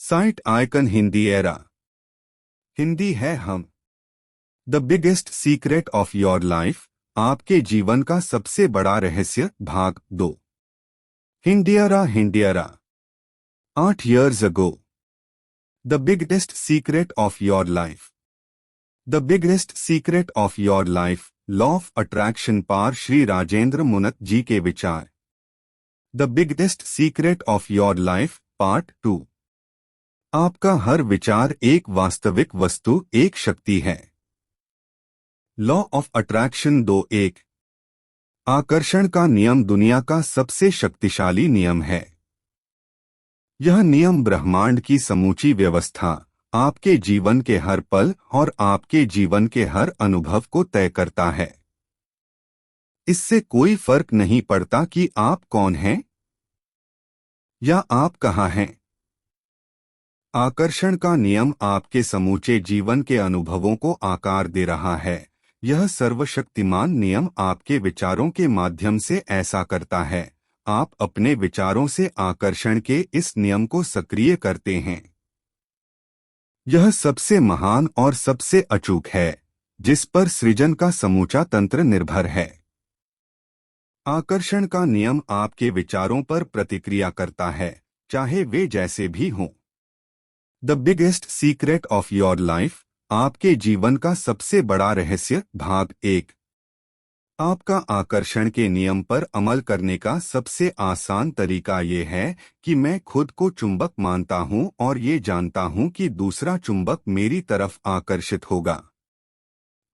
Site icon Hindi era. Hindi है हम। The biggest secret of your life, आपके जीवन का सबसे बड़ा रहस्य, भाग 2। हिंडियरा 8 years ago। The biggest secret of your life. The biggest secret of your life, law of attraction पार श्री राजेंद्र मुनत जी के विचार। The biggest secret of your life, part 2। आपका हर विचार एक वास्तविक वस्तु, एक शक्ति है। Law of attraction 2.1। आकर्षण का नियम दुनिया का सबसे शक्तिशाली नियम है। यह नियम ब्रह्मांड की समूची व्यवस्था, आपके जीवन के हर पल और आपके जीवन के हर अनुभव को तय करता है। इससे कोई फर्क नहीं पड़ता कि आप कौन हैं या आप कहाँ हैं। आकर्षण का नियम आपके समूचे जीवन के अनुभवों को आकार दे रहा है। यह सर्वशक्तिमान नियम आपके विचारों के माध्यम से ऐसा करता है। आप अपने विचारों से आकर्षण के इस नियम को सक्रिय करते हैं। यह सबसे महान और सबसे अचूक है, जिस पर सृजन का समूचा तंत्र निर्भर है। आकर्षण का नियम आपके विचारों पर प्रतिक्रिया करता है, चाहे वे जैसे भी हों। The biggest secret of your life, आपके जीवन का सबसे बड़ा रहस्य, भाग 1। आपका आकर्षण के नियम पर अमल करने का सबसे आसान तरीका ये है कि मैं खुद को चुंबक मानता हूं और ये जानता हूं कि दूसरा चुंबक मेरी तरफ आकर्षित होगा।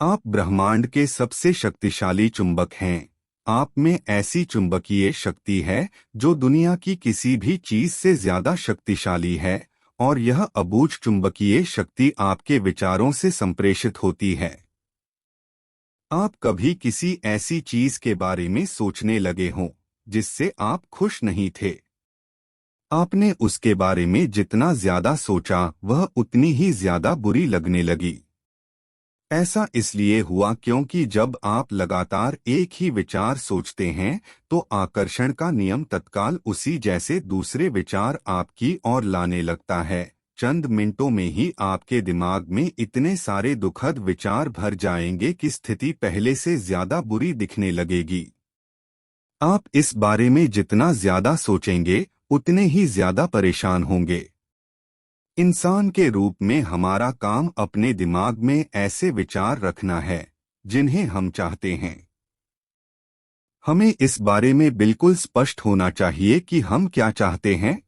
आप ब्रह्मांड के सबसे शक्तिशाली चुंबक हैं। आप में ऐसी चुंबकीय शक्ति है जो दुनिया की किसी भी चीज से ज्यादा शक्तिशाली है, और यह अबूझ चुंबकीय शक्ति आपके विचारों से संप्रेषित होती है। आप कभी किसी ऐसी चीज के बारे में सोचने लगे हों जिससे आप खुश नहीं थे। आपने उसके बारे में जितना ज्यादा सोचा, वह उतनी ही ज्यादा बुरी लगने लगी। ऐसा इसलिए हुआ क्योंकि जब आप लगातार एक ही विचार सोचते हैं तो आकर्षण का नियम तत्काल उसी जैसे दूसरे विचार आपकी ओर लाने लगता है। चंद मिनटों में ही आपके दिमाग में इतने सारे दुखद विचार भर जाएंगे कि स्थिति पहले से ज्यादा बुरी दिखने लगेगी। आप इस बारे में जितना ज्यादा सोचेंगे, उतने ही ज्यादा परेशान होंगे। इंसान के रूप में हमारा काम अपने दिमाग में ऐसे विचार रखना है जिन्हें हम चाहते हैं। हमें इस बारे में बिल्कुल स्पष्ट होना चाहिए कि हम क्या चाहते हैं।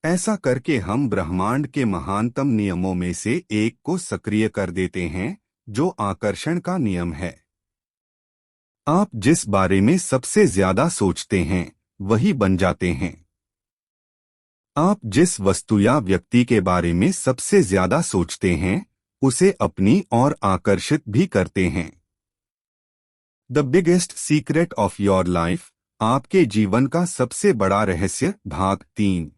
ऐसा करके हम ब्रह्मांड के महानतम नियमों में से एक को सक्रिय कर देते हैं, जो आकर्षण का नियम है। आप जिस बारे में सबसे ज्यादा सोचते हैं, वही बन जाते हैं। आप जिस वस्तु या व्यक्ति के बारे में सबसे ज्यादा सोचते हैं, उसे अपनी ओर आकर्षित भी करते हैं। The biggest secret of your life, आपके जीवन का सबसे बड़ा रहस्य, भाग 3।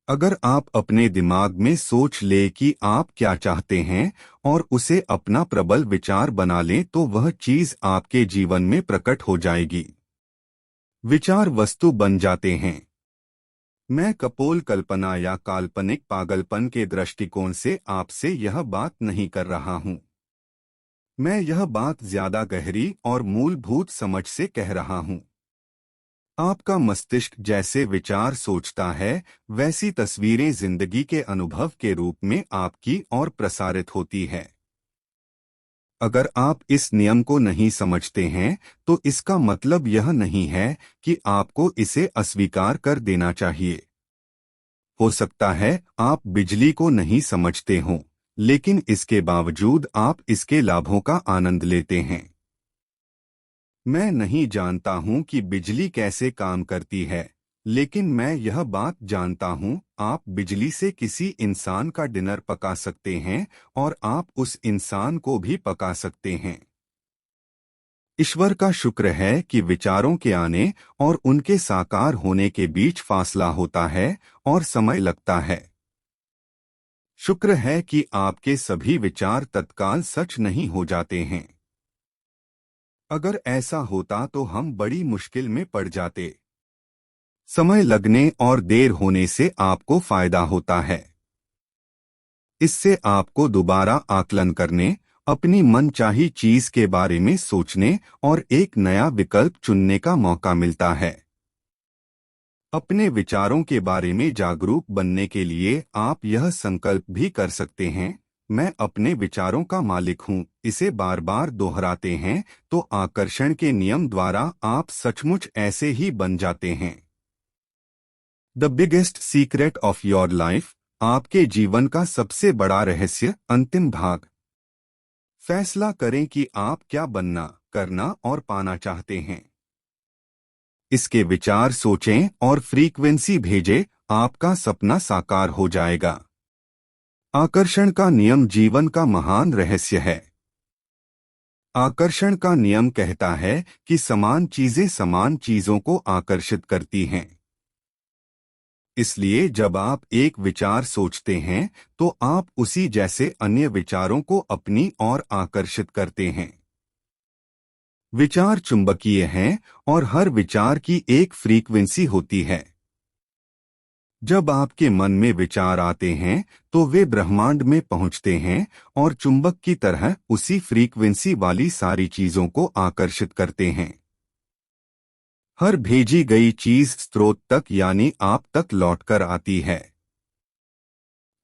अगर आप अपने दिमाग में सोच ले कि आप क्या चाहते हैं और उसे अपना प्रबल विचार बना लें, तो वह चीज आपके जीवन में प्रकट हो जाएगी। विचार वस्तु बन जाते हैं। मैं कपोल कल्पना या काल्पनिक पागलपन के दृष्टिकोण से आपसे यह बात नहीं कर रहा हूं। मैं यह बात ज्यादा गहरी और मूलभूत समझ से कह रहा हूं। आपका मस्तिष्क जैसे विचार सोचता है, वैसी तस्वीरें जिंदगी के अनुभव के रूप में आपकी ओर प्रसारित होती है। अगर आप इस नियम को नहीं समझते हैं, तो इसका मतलब यह नहीं है कि आपको इसे अस्वीकार कर देना चाहिए। हो सकता है आप बिजली को नहीं समझते हों, लेकिन इसके बावजूद आप इसके लाभों का आनंद लेते हैं। मैं नहीं जानता हूं कि बिजली कैसे काम करती है, लेकिन मैं यह बात जानता हूं, आप बिजली से किसी इंसान का डिनर पका सकते हैं और आप उस इंसान को भी पका सकते हैं। ईश्वर का शुक्र है कि विचारों के आने और उनके साकार होने के बीच फासला होता है और समय लगता है। शुक्र है कि आपके सभी विचार तत्काल सच नहीं हो जाते हैं। अगर ऐसा होता तो हम बड़ी मुश्किल में पड़ जाते। समय लगने और देर होने से आपको फायदा होता है। इससे आपको दोबारा आकलन करने, अपनी मनचाही चीज के बारे में सोचने और एक नया विकल्प चुनने का मौका मिलता है। अपने विचारों के बारे में जागरूक बनने के लिए आप यह संकल्प भी कर सकते हैं, मैं अपने विचारों का मालिक हूँ। इसे बार बार दोहराते हैं तो आकर्षण के नियम द्वारा आप सचमुच ऐसे ही बन जाते हैं। The biggest secret of your life, आपके जीवन का सबसे बड़ा रहस्य। अंतिम भाग। फैसला करें कि आप क्या बनना, करना और पाना चाहते हैं। इसके विचार सोचें और फ्रीक्वेंसी भेजें, आपका सपना साकार हो जाएगा। आकर्षण का नियम जीवन का महान रहस्य है। आकर्षण का नियम कहता है कि समान चीजें समान चीजों को आकर्षित करती हैं। इसलिए जब आप एक विचार सोचते हैं तो आप उसी जैसे अन्य विचारों को अपनी ओर आकर्षित करते हैं। विचार चुंबकीय हैं और हर विचार की एक फ्रीक्वेंसी होती है। जब आपके मन में विचार आते हैं तो वे ब्रह्मांड में पहुंचते हैं और चुंबक की तरह उसी फ्रीक्वेंसी वाली सारी चीजों को आकर्षित करते हैं। हर भेजी गई चीज स्रोत तक यानी आप तक लौटकर आती है।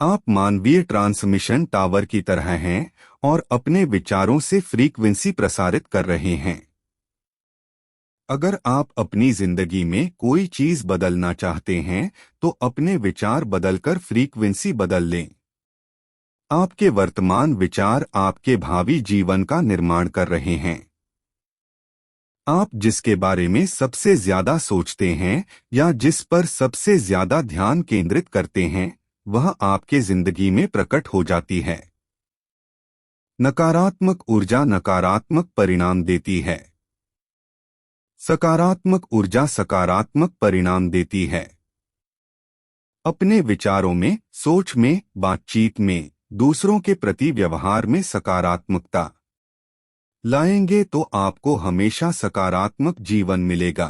आप मानवीय ट्रांसमिशन टावर की तरह हैं और अपने विचारों से फ्रीक्वेंसी प्रसारित कर रहे हैं। अगर आप अपनी जिंदगी में कोई चीज बदलना चाहते हैं तो अपने विचार बदलकर फ्रीक्वेंसी बदल लें। आपके वर्तमान विचार आपके भावी जीवन का निर्माण कर रहे हैं। आप जिसके बारे में सबसे ज्यादा सोचते हैं या जिस पर सबसे ज्यादा ध्यान केंद्रित करते हैं, वह आपके जिंदगी में प्रकट हो जाती है। नकारात्मक ऊर्जा नकारात्मक परिणाम देती है। सकारात्मक ऊर्जा सकारात्मक परिणाम देती है। अपने विचारों में, सोच में, बातचीत में, दूसरों के प्रति व्यवहार में सकारात्मकता लाएंगे तो आपको हमेशा सकारात्मक जीवन मिलेगा।